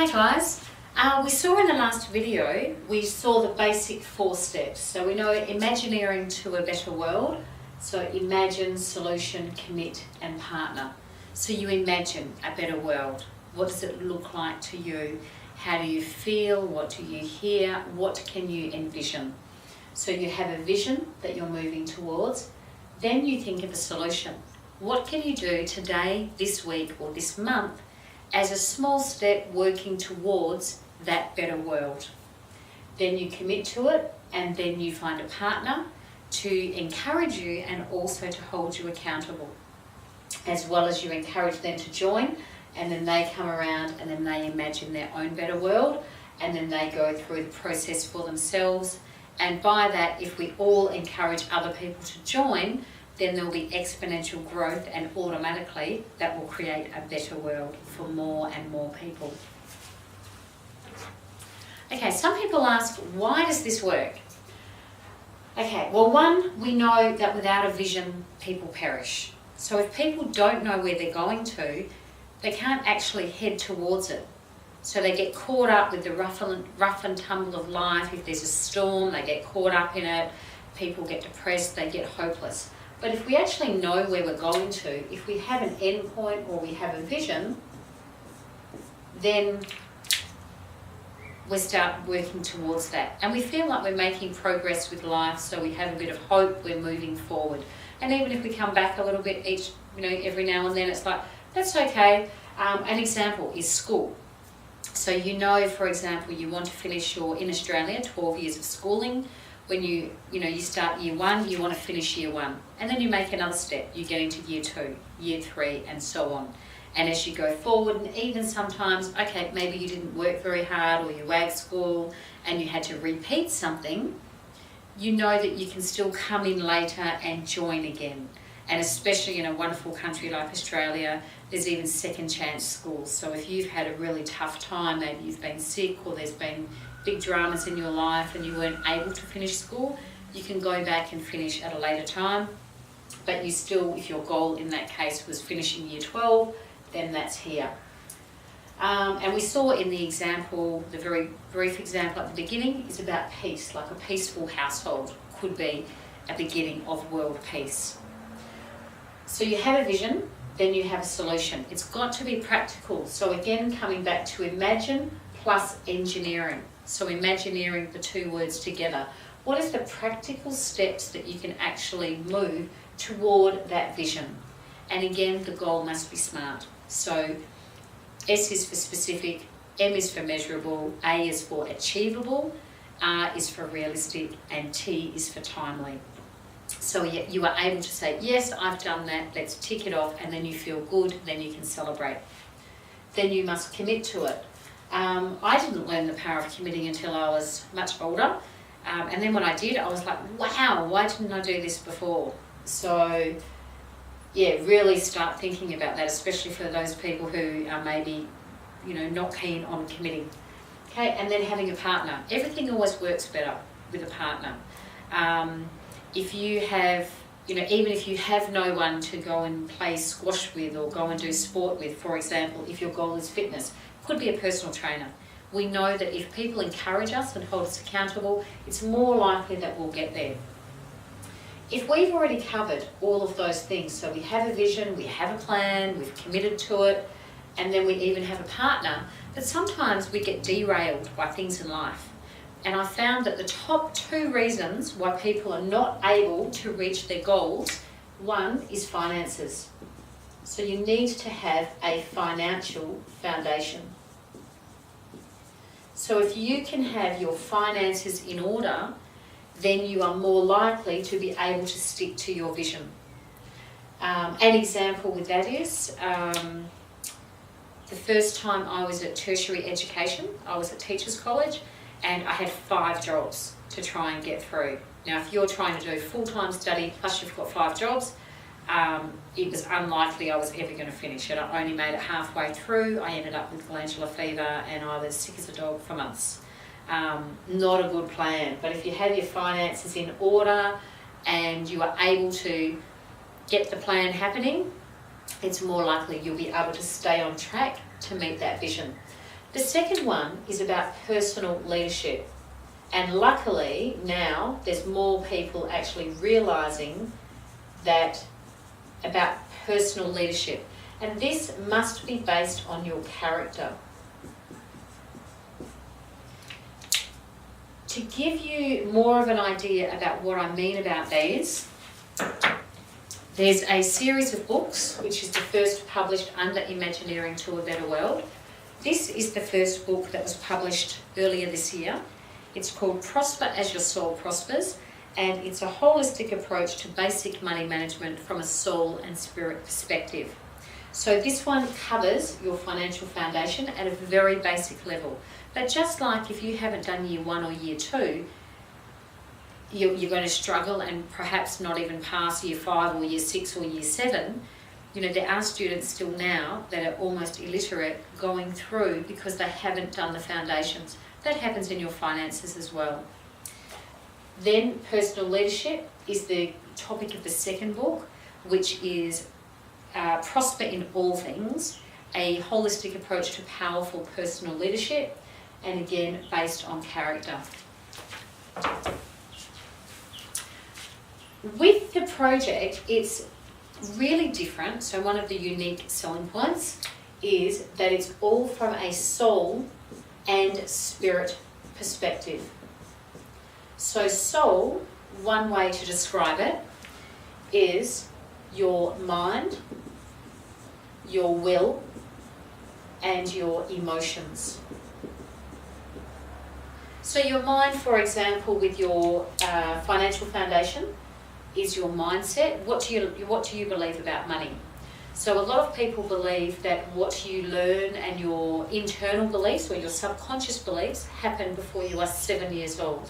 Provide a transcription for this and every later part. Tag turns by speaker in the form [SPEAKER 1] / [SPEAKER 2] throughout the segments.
[SPEAKER 1] Hi guys, we saw in the last video, we saw the basic 4 steps. So we know Imagineering to a better world. So imagine, solution, commit and partner. So you imagine a better world. What does it look like to you? How do you feel? What do you hear? What can you envision? So you have a vision that you're moving towards. Then you think of a solution. What can you do today, this week or this month as a small step working towards that better world? Then you commit to it, and then you find a partner to encourage you and also to hold you accountable, as well as you encourage them to join, and then they come around and then they imagine their own better world, and then they go through the process for themselves. And by that, if we all encourage other people to join, then there'll be exponential growth, and automatically that will create a better world for more and more people. Okay, some people ask, why does this work? Okay, well, one, we know that without a vision, people perish. So if people don't know where they're going to, they can't actually head towards it. So they get caught up with the rough and tumble of life. If there's a storm, they get caught up in it. People get depressed, they get hopeless. But if we actually know where we're going to, if we have an end point or we have a vision, then we start working towards that. And we feel like we're making progress with life, so we have a bit of hope, we're moving forward. And even if we come back a little bit every now and then, it's like, that's okay. An example is school. So you know, for example, you want to finish in Australia, 12 years of schooling. When you start year 1, you want to finish year 1. And then you make another step. You get into year 2, year 3, and so on. And as you go forward, and even sometimes, okay, maybe you didn't work very hard, or you wagged school and you had to repeat something, you know that you can still come in later and join again. And especially in a wonderful country like Australia, there's even second chance schools. So if you've had a really tough time, maybe you've been sick or there's been big dramas in your life and you weren't able to finish school, you can go back and finish at a later time. But you still, if your goal in that case was finishing year 12, then that's here. And we saw in the example, the very brief example at the beginning, is about peace. Like a peaceful household could be a beginning of world peace. So you have a vision, then you have a solution. It's got to be practical. So again, coming back to imagine plus engineering. So Imagineering, the 2 words together. What is the practical steps that you can actually move toward that vision? And again, the goal must be SMART. So S is for specific, M is for measurable, A is for achievable, R is for realistic, and T is for timely. So you are able to say, yes, I've done that, let's tick it off, and then you feel good, then you can celebrate. Then you must commit to it. I didn't learn the power of committing until I was much older. And then when I did, I was like, wow, why didn't I do this before? So yeah, really start thinking about that, especially for those people who are maybe, not keen on committing. Okay, and then having a partner. Everything always works better with a partner. If you have, even if you have no one to go and play squash with or go and do sport with, for example, if your goal is fitness, could be a personal trainer. We know that if people encourage us and hold us accountable, it's more likely that we'll get there. If we've already covered all of those things, so we have a vision, we have a plan, we've committed to it, and then we even have a partner, but sometimes we get derailed by things in life. And I found that the top 2 reasons why people are not able to reach their goals, one is finances. So you need to have a financial foundation. So if you can have your finances in order, then you are more likely to be able to stick to your vision. An example with that is, the first time I was at tertiary education, I was at Teachers College, and I had 5 jobs to try and get through. Now, if you're trying to do full-time study, plus you've got 5 jobs, it was unlikely I was ever going to finish it. I only made it halfway through. I ended up with glandular fever and I was sick as a dog for months. Not a good plan, but if you have your finances in order and you are able to get the plan happening, it's more likely you'll be able to stay on track to meet that vision. The second one is about personal leadership. And luckily now there's more people actually realising that about personal leadership. And this must be based on your character. To give you more of an idea about what I mean about these, there's a series of books, which is the first published under Imagineering to a Better World. This is the first book that was published earlier this year. It's called Prosper as Your Soul Prospers, and it's a holistic approach to basic money management from a soul and spirit perspective. So this one covers your financial foundation at a very basic level. But just like if you haven't done year 1 or year 2, you're going to struggle and perhaps not even pass year 5 or year 6 or year 7. You know, there are students still now that are almost illiterate going through because they haven't done the foundations. That happens in your finances as well. Then personal leadership is the topic of the second book, which is Prosper in All Things, a holistic approach to powerful personal leadership, and again based on character. With the project, it's really different. So one of the unique selling points is that it's all from a soul and spirit perspective. So soul, one way to describe it, is your mind, your will, and your emotions. So your mind, for example, with your financial foundation, is your mindset. What do you believe about money? So a lot of people believe that what you learn and your internal beliefs or your subconscious beliefs happen before you are 7 years old.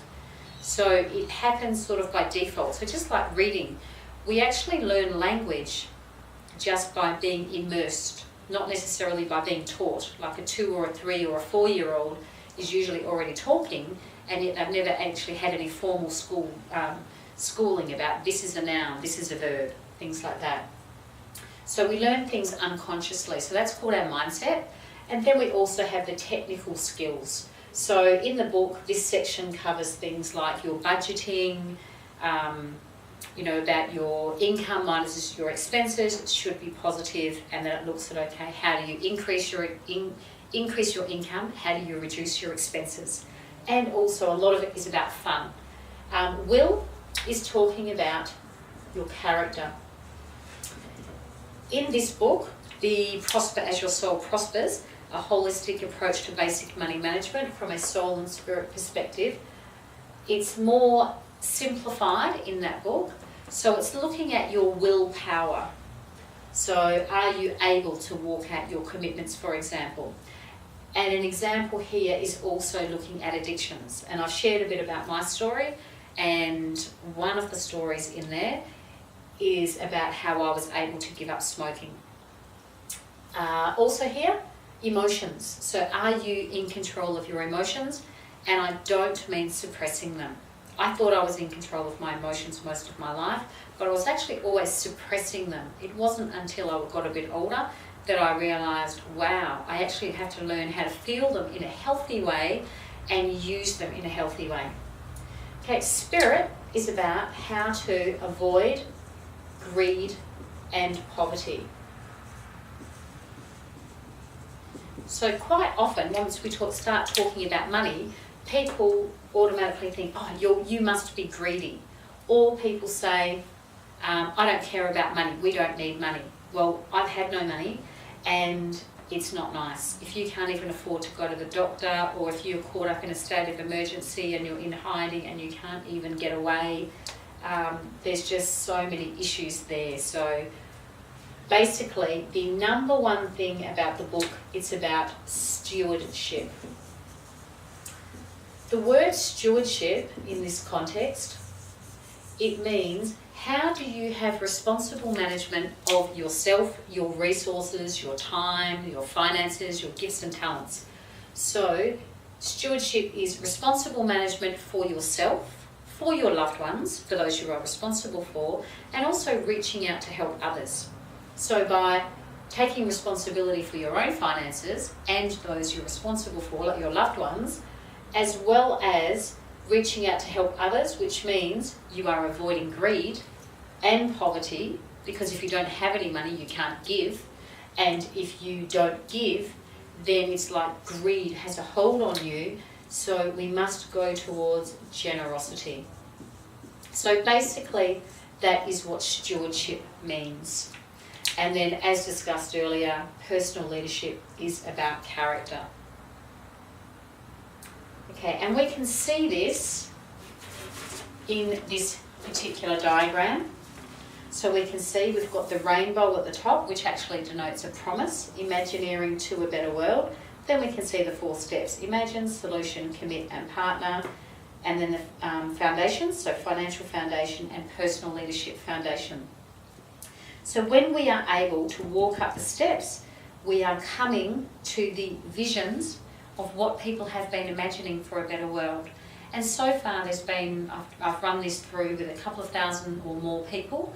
[SPEAKER 1] So it happens sort of by default. So just like reading, we actually learn language just by being immersed, not necessarily by being taught. Like a 2 or a 3 or a 4-year-old is usually already talking, and yet they've never actually had any formal schooling about this is a noun, this is a verb, things like that. So we learn things unconsciously. So that's called our mindset. And then we also have the technical skills. So in the book, this section covers things like your budgeting, about your income minus your expenses. It should be positive, and then it looks at, okay, how do you increase your income? How do you reduce your expenses? And also a lot of it is about fun. Will is talking about your character. In this book, the Prosper as Your Soul Prospers, a holistic approach to basic money management from a soul and spirit perspective, it's more simplified in that book. So it's looking at your willpower. So are you able to walk out your commitments, for example? And an example here is also looking at addictions. And I've shared a bit about my story, and one of the stories in there is about how I was able to give up smoking. Also here, emotions. So are you in control of your emotions? And I don't mean suppressing them. I thought I was in control of my emotions most of my life, but I was actually always suppressing them. It wasn't until I got a bit older that I realised, wow, I actually have to learn how to feel them in a healthy way and use them in a healthy way. Okay, spirit is about how to avoid greed and poverty. So quite often, once we start talking about money, people automatically think, oh, you must be greedy. Or people say, I don't care about money, we don't need money. Well, I've had no money, and it's not nice. If you can't even afford to go to the doctor, or if you're caught up in a state of emergency and you're in hiding and you can't even get away, there's just so many issues there. So basically, the number one thing about the book, it's about stewardship. The word stewardship in this context, it means how do you have responsible management of yourself, your resources, your time, your finances, your gifts and talents. So stewardship is responsible management for yourself, for your loved ones, for those you are responsible for, and also reaching out to help others. So by taking responsibility for your own finances and those you're responsible for, like your loved ones, as well as reaching out to help others, which means you are avoiding greed and poverty, because if you don't have any money, you can't give. And if you don't give, then it's like greed has a hold on you. So we must go towards generosity. So basically, that is what stewardship means. And then, as discussed earlier, personal leadership is about character. Okay, and we can see this in this particular diagram. So we can see we've got the rainbow at the top, which actually denotes a promise, Imagineering to a better world. Then we can see the 4 steps: imagine, solution, commit, and partner. And then the foundations, so financial foundation and personal leadership foundation. So when we are able to walk up the steps, we are coming to the visions of what people have been imagining for a better world. And so far there's been, I've run this through with a couple of thousand or more people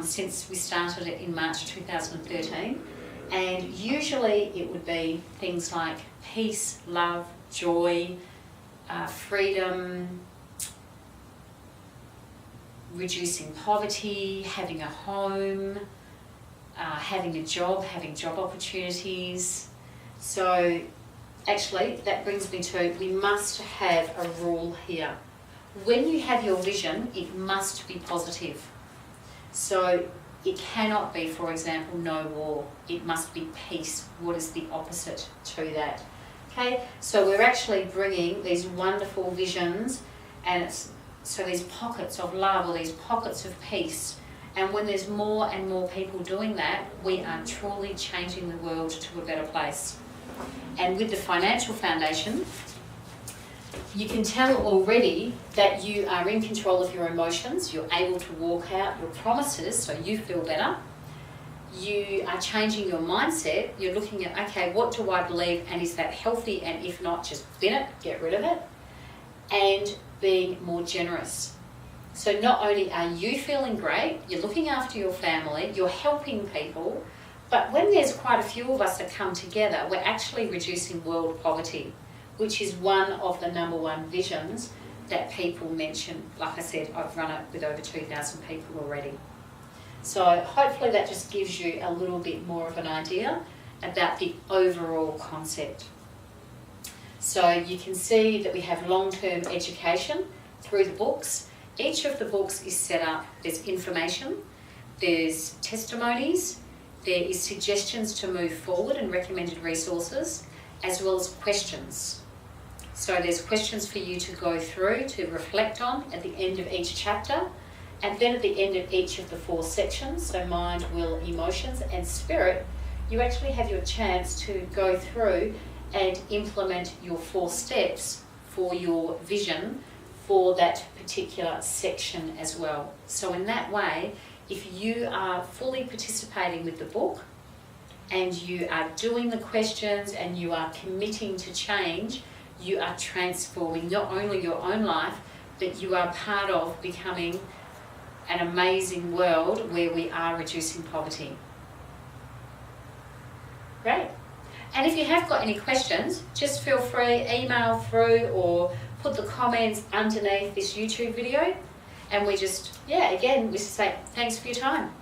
[SPEAKER 1] since we started it in March 2013. And usually it would be things like peace, love, joy, freedom, reducing poverty, having a home, having a job, having job opportunities. So actually that brings me to, we must have a rule here. When you have your vision, it must be positive. So it cannot be, for example, no war. It must be peace. What is the opposite to that? Okay, so we're actually bringing these wonderful visions, and it's so these pockets of love or these pockets of peace. And when there's more and more people doing that, we are truly changing the world to a better place. And with the financial foundation, you can tell already that you are in control of your emotions. You're able to walk out your promises, so you feel better. You are changing your mindset. You're looking at, okay, what do I believe, and is that healthy? And if not, just bin it, get rid of it. And being more generous. So not only are you feeling great, you're looking after your family, you're helping people, but when there's quite a few of us that come together, we're actually reducing world poverty, which is one of the #1 visions that people mention. Like I said, I've run it with over 2,000 people already. So hopefully that just gives you a little bit more of an idea about the overall concept. So you can see that we have long-term education through the books. Each of the books is set up, there's information, there's testimonies, there is suggestions to move forward and recommended resources, as well as questions. So there's questions for you to go through, to reflect on at the end of each chapter, and then at the end of each of the 4 sections, so mind, will, emotions, and spirit, you actually have your chance to go through and implement your 4 steps for your vision for that particular section as well. So in that way, if you are fully participating with the book and you are doing the questions and you are committing to change, you are transforming not only your own life, but you are part of becoming an amazing world where we are reducing poverty. Great. And if you have got any questions, just feel free, email through or put the comments underneath this YouTube video. And we just, again, we say thanks for your time.